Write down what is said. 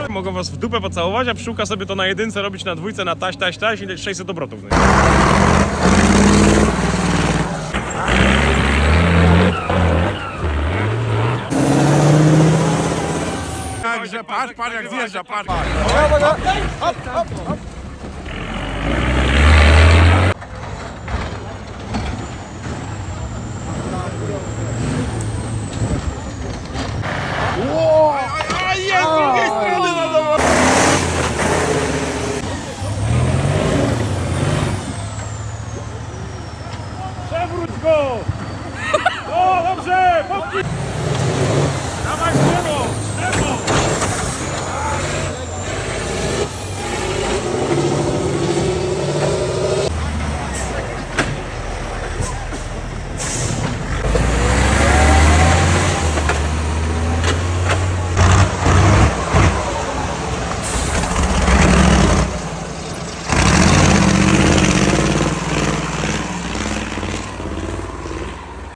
mogą was w dupę pocałować, a pszczółka sobie to na jedynce robić na dwójce, na taś i dać 600 obrotów. Także patrz jak zjeżdża, patrz. Hop, hop, hop.